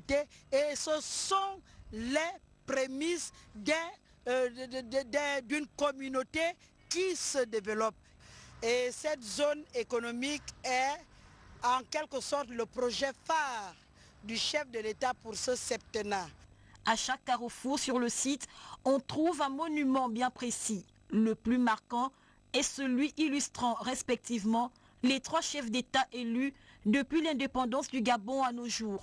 l'électricité et ce sont les prémices d'une communauté qui se développe. Et cette zone économique est en quelque sorte le projet phare du chef de l'État pour ce septennat. À chaque carrefour sur le site, on trouve un monument bien précis. Le plus marquant est celui illustrant respectivement les 3 chefs d'État élus depuis l'indépendance du Gabon à nos jours.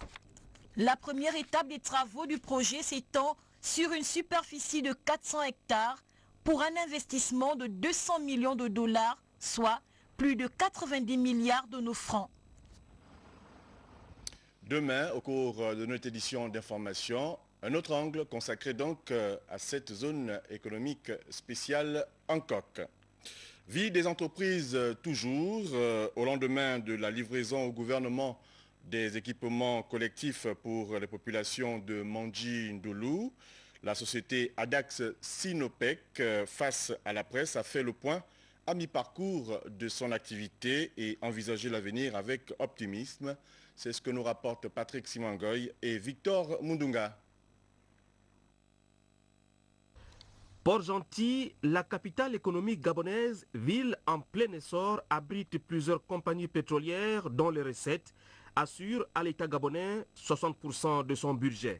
La première étape des travaux du projet s'étend sur une superficie de 400 hectares pour un investissement de 200 millions de dollars, soit plus de 90 milliards de nos francs. Demain, au cours de notre édition d'information, un autre angle consacré donc à cette zone économique spéciale en coque. Vie des entreprises toujours, au lendemain de la livraison au gouvernement des équipements collectifs pour les populations de Mandji Ndolo, la société Adax Sinopec, face à la presse, a fait le point à mi-parcours de son activité et envisager l'avenir avec optimisme. C'est ce que nous rapportent Patrick Simangoy et Victor Mundunga. Port-Gentil, la capitale économique gabonaise, ville en plein essor, abrite plusieurs compagnies pétrolières dont les recettes assurent à l'État gabonais 60% de son budget.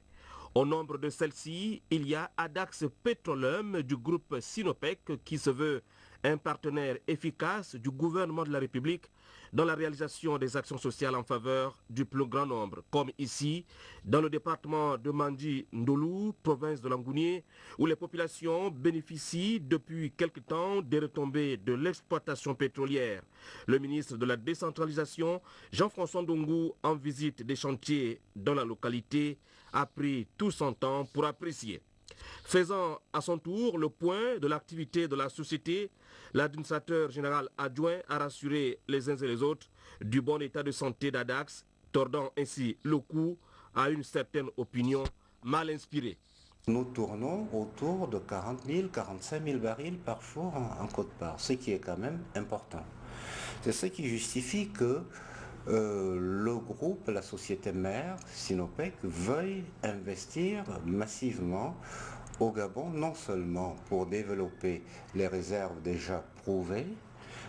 Au nombre de celles-ci, il y a Adax Petroleum du groupe Sinopec qui se veut un partenaire efficace du gouvernement de la République dans la réalisation des actions sociales en faveur du plus grand nombre, comme ici, dans le département de Mandji Ndolo, province de Langounié, où les populations bénéficient depuis quelque temps des retombées de l'exploitation pétrolière. Le ministre de la décentralisation, Jean-François Ndongou, en visite des chantiers dans la localité, a pris tout son temps pour apprécier. Faisant à son tour le point de l'activité de la société, l'administrateur général adjoint a rassuré les uns et les autres du bon état de santé d'Adax, tordant ainsi le cou à une certaine opinion mal inspirée. Nous tournons autour de 40 000, 45 000 barils par jour en quote-part, ce qui est quand même important. C'est ce qui justifie que le groupe, la société mère, Sinopec, veuille investir massivement au Gabon, non seulement pour développer les réserves déjà prouvées,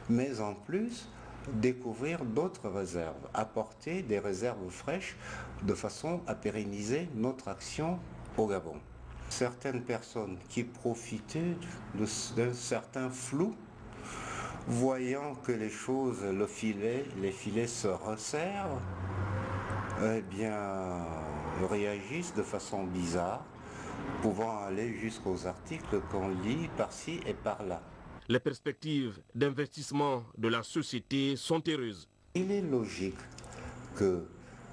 mais en plus découvrir d'autres réserves, apporter des réserves fraîches de façon à pérenniser notre action au Gabon. Certaines personnes qui profitaient d'un certain flou, voyant que les choses, les filets se resserrent, eh bien, réagissent de façon bizarre, pouvant aller jusqu'aux articles qu'on lit par-ci et par-là. Les perspectives d'investissement de la société sont heureuses. Il est logique que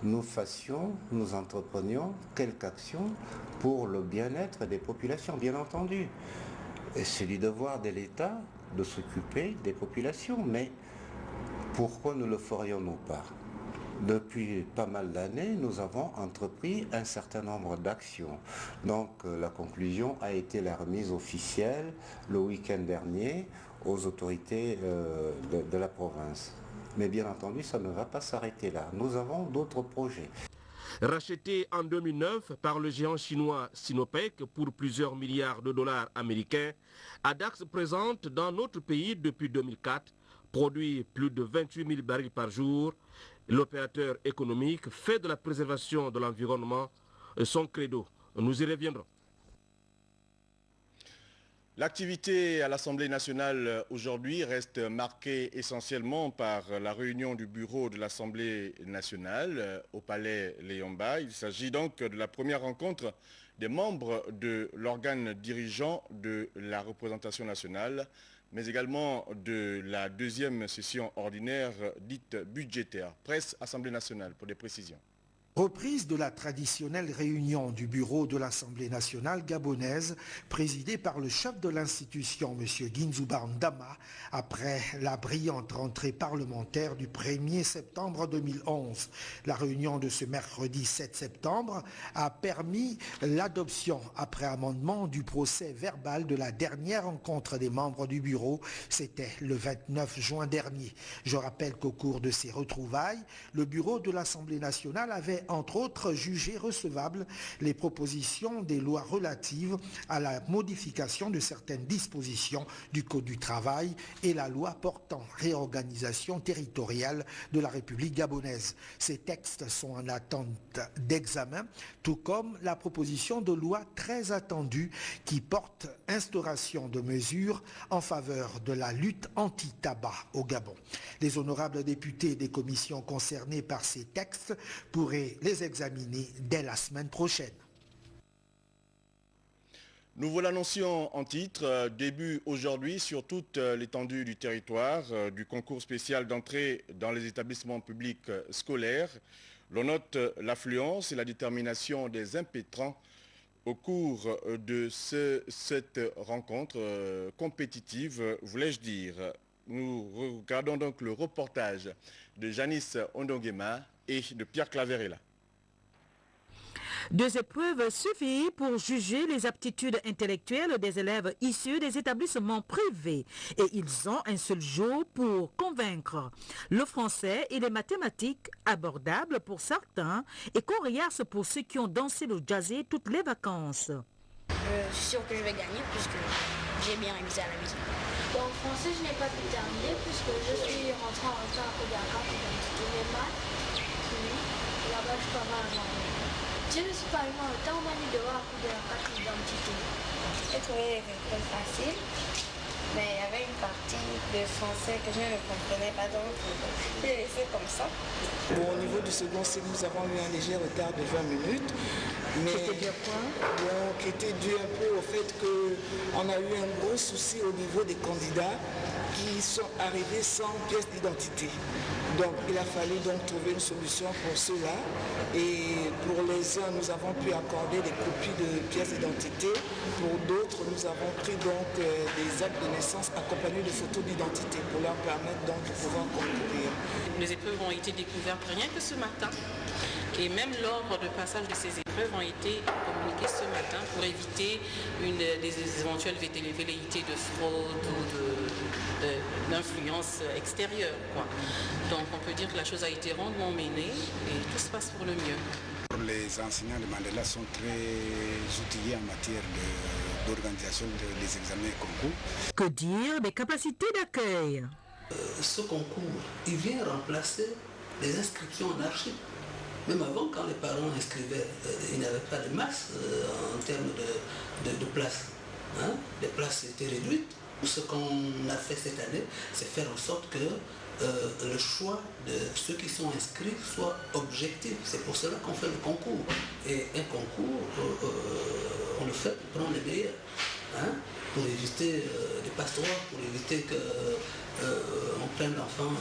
nous entreprenions quelque action pour le bien-être des populations, bien entendu. Et c'est du devoir de l'État de s'occuper des populations, mais pourquoi ne le ferions-nous pas? Depuis pas mal d'années, nous avons entrepris un certain nombre d'actions. Donc la conclusion a été la remise officielle le week-end dernier aux autorités de la province. Mais bien entendu, ça ne va pas s'arrêter là. Nous avons d'autres projets. Racheté en 2009 par le géant chinois Sinopec pour plusieurs milliards de dollars américains, Adax présente dans notre pays depuis 2004, produit plus de 28 000 barils par jour. L'opérateur économique fait de la préservation de l'environnement son credo. Nous y reviendrons. L'activité à l'Assemblée nationale aujourd'hui reste marquée essentiellement par la réunion du bureau de l'Assemblée nationale au palais Léomba. Il s'agit donc de la première rencontre des membres de l'organe dirigeant de la représentation nationale, mais également de la deuxième session ordinaire dite budgétaire. Presse Assemblée nationale pour des précisions. Reprise de la traditionnelle réunion du bureau de l'Assemblée nationale gabonaise présidée par le chef de l'institution, M. Guinzouba Ndama, après la brillante rentrée parlementaire du 1er septembre 2011. La réunion de ce mercredi 7 septembre a permis l'adoption après amendement du procès verbal de la dernière rencontre des membres du bureau. C'était le 29 juin dernier. Je rappelle qu'au cours de ces retrouvailles, le bureau de l'Assemblée nationale avait entre autres jugé recevables les propositions des lois relatives à la modification de certaines dispositions du Code du travail et la loi portant réorganisation territoriale de la République gabonaise. Ces textes sont en attente d'examen, tout comme la proposition de loi très attendue qui porte instauration de mesures en faveur de la lutte anti-tabac au Gabon. Les honorables députés des commissions concernées par ces textes pourraient les examiner dès la semaine prochaine. Nous vous l'annoncions en titre, début aujourd'hui sur toute l'étendue du territoire du concours spécial d'entrée dans les établissements publics scolaires. L'on note l'affluence et la détermination des impétrants au cours de cette rencontre compétitive, voulais-je dire. Nous regardons donc le reportage de Janice Ondongema et de Pierre Claverella. Deux épreuves suffisent pour juger les aptitudes intellectuelles des élèves issus des établissements privés. Et ils ont un seul jour pour convaincre. Le français et les mathématiques abordables pour certains et coriaces pour ceux qui ont dansé le jazzé toutes les vacances. Je suis sûr que je vais gagner puisque j'ai bien révisé à la maison. En français, je n'ai pas pu terminer puisque je suis rentré en retard à Kodaka pour les maths. Là-bas, je peux avoir un. Je ne suis pas arrivé en retard, on m'a dit de voir à Kodaka l'identité. J'ai trouvé les épreuves faciles, mais il y avait une partie de français que je ne comprenais pas, donc j'ai laissé comme ça. Bon, au niveau du second cycle, nous avons eu un léger retard de 20 minutes. Mais qui était dû un peu au fait qu'on a eu un gros souci au niveau des candidats qui sont arrivés sans pièce d'identité. Donc il a fallu donc trouver une solution pour cela. Et pour les uns, nous avons pu accorder des copies de pièces d'identité. Pour d'autres, nous avons pris donc des actes de naissance accompagnés de photos d'identité pour leur permettre donc de pouvoir concourir. Les épreuves ont été découvertes rien que ce matin. Et même l'ordre de passage de ces épreuves ont été communiqués ce matin pour éviter des éventuelles velléités de fraude ou d'influence extérieure, quoi. Donc on peut dire que la chose a été rondement menée et tout se passe pour le mieux. Les enseignants de Mandela sont très outillés en matière d'organisation des examens et concours. Que dire des capacités d'accueil? Ce concours, il vient remplacer les inscriptions en archives. Même avant, quand les parents inscrivaient, il n'y avait pas de masse en termes de places. Hein? Les places étaient réduites. Ce qu'on a fait cette année, c'est faire en sorte que le choix de ceux qui sont inscrits soit objectif. C'est pour cela qu'on fait le concours. Et un concours, on le fait pour prendre les meilleurs. Hein? Pour éviter les passoires, pour éviter qu'on prenne l'enfant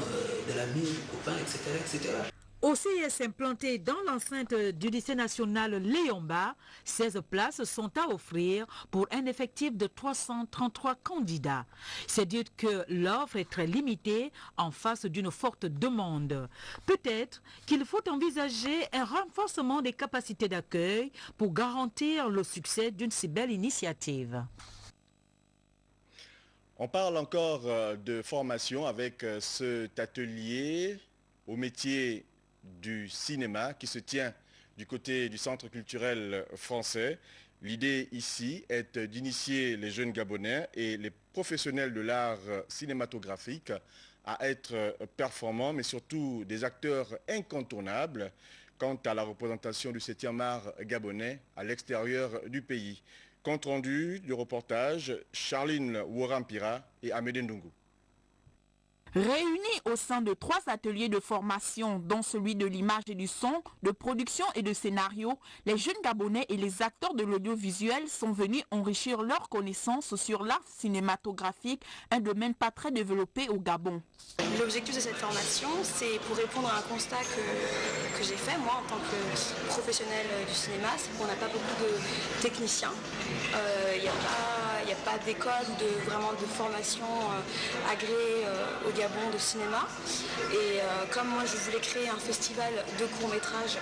de l'ami, du copain, etc., etc. Au CIS implanté dans l'enceinte du lycée national Léomba, 16 places sont à offrir pour un effectif de 333 candidats. C'est dire que l'offre est très limitée en face d'une forte demande. Peut-être qu'il faut envisager un renforcement des capacités d'accueil pour garantir le succès d'une si belle initiative. On parle encore de formation avec cet atelier au métier du cinéma qui se tient du côté du Centre culturel français. L'idée ici est d'initier les jeunes Gabonais et les professionnels de l'art cinématographique à être performants, mais surtout des acteurs incontournables quant à la représentation du 7e art gabonais à l'extérieur du pays. Compte rendu du reportage, Charline Worampira et Amédée Ndungu. Réunis au sein de 3 ateliers de formation, dont celui de l'image et du son, de production et de scénario, les jeunes Gabonais et les acteurs de l'audiovisuel sont venus enrichir leurs connaissances sur l'art cinématographique, un domaine pas très développé au Gabon. L'objectif de cette formation, c'est pour répondre à un constat que j'ai fait, moi, en tant que professionnel du cinéma, c'est qu'on n'a pas beaucoup de techniciens. Il n'y il n'y a pas d'école ou vraiment de formation agréée au Gabon de cinéma. Et comme moi je voulais créer un festival de courts-métrages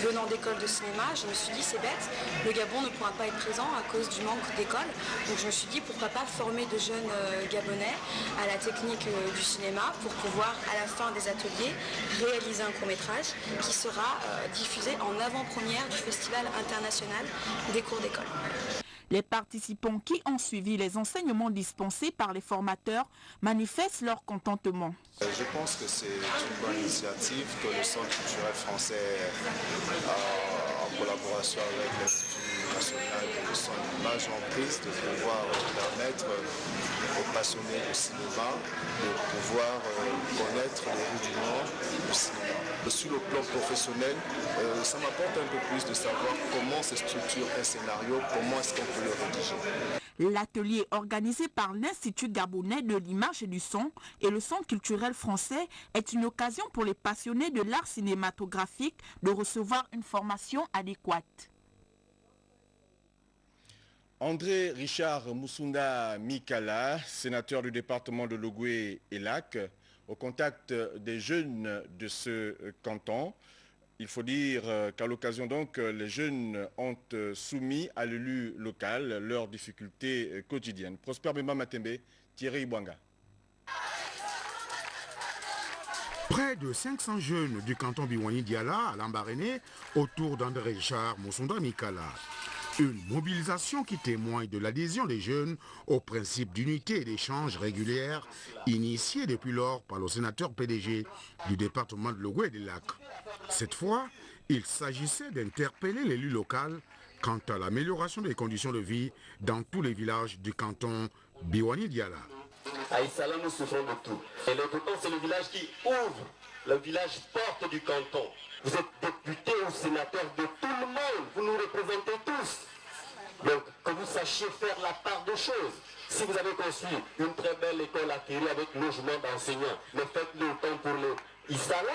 venant d'écoles de cinéma, je me suis dit c'est bête, le Gabon ne pourra pas être présent à cause du manque d'écoles. Donc je me suis dit pourquoi pas former de jeunes Gabonais à la technique du cinéma pour pouvoir à la fin des ateliers réaliser un court-métrage qui sera diffusé en avant-première du Festival international des cours d'école. Les participants qui ont suivi les enseignements dispensés par les formateurs manifestent leur contentement. Je pense que c'est une bonne initiative que le Centre culturel français, en collaboration avec l'Institut national de son image, ont prise de pouvoir permettre aux passionnés de cinéma de pouvoir connaître les rudiments du cinéma. Sur le plan professionnel, ça m'apporte un peu plus de savoir comment se structure un scénario, comment est-ce qu'on peut le rédiger. L'atelier organisé par l'Institut gabonais de l'image et du son et le Centre culturel français est une occasion pour les passionnés de l'art cinématographique de recevoir une formation adéquate. André Richard Musunda Mikala, sénateur du département de Logoué et Lac, au contact des jeunes de ce canton. Il faut dire qu'à l'occasion donc, les jeunes ont soumis à l'élu local leurs difficultés quotidiennes. Prosper Bemba Matembe, Thierry Ibwanga. Près de 500 jeunes du canton Biwani-Diala à Lambaréné autour d'André Richard Musunda Mikala. Une mobilisation qui témoigne de l'adhésion des jeunes au principe d'unité et d'échange régulière initié depuis lors par le sénateur PDG du département de Logoué et des Lacs. Cette fois, il s'agissait d'interpeller l'élu local quant à l'amélioration des conditions de vie dans tous les villages du canton Biwani-Diala. À Issala, nous souffrons de tout. Et le canton, c'est le village qui ouvre, le village porte du canton. Vous êtes député ou sénateur de tout le monde, vous nous représentez tous. Donc, que vous sachiez faire la part des choses. Si vous avez construit une très belle école acquérie avec logement d'enseignants, mais faites-le autant pour les Issala.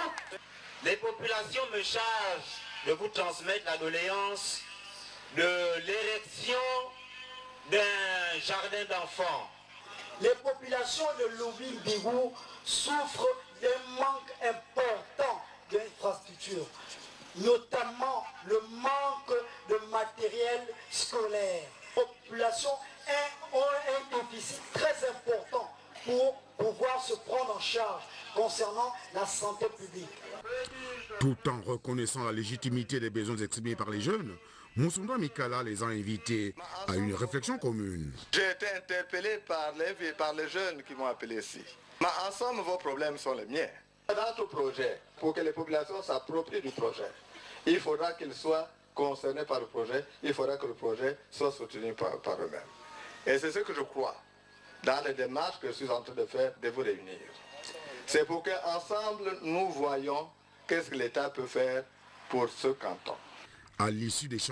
Les populations me chargent de vous transmettre la doléance de l'érection d'un jardin d'enfants. Les populations de Loubi-Bigou souffrent d'un manque important d'infrastructures, notamment le manque de matériel scolaire. Les populations ont un déficit très important pour pouvoir se prendre en charge concernant la santé publique. Tout en reconnaissant la légitimité des besoins exprimés par les jeunes, Musunda Mikala les a invités à une réflexion commune. J'ai été interpellé par les jeunes qui m'ont appelé ici. Mais ensemble, vos problèmes sont les miens. Dans tout projet, pour que les populations s'approprient du projet, il faudra qu'ils soient concernés par le projet, il faudra que le projet soit soutenu par eux-mêmes. Et c'est ce que je crois dans les démarches que je suis en train de faire, de vous réunir. C'est pour qu'ensemble, nous voyons qu'est-ce que l'État peut faire pour ce canton. À l'issue des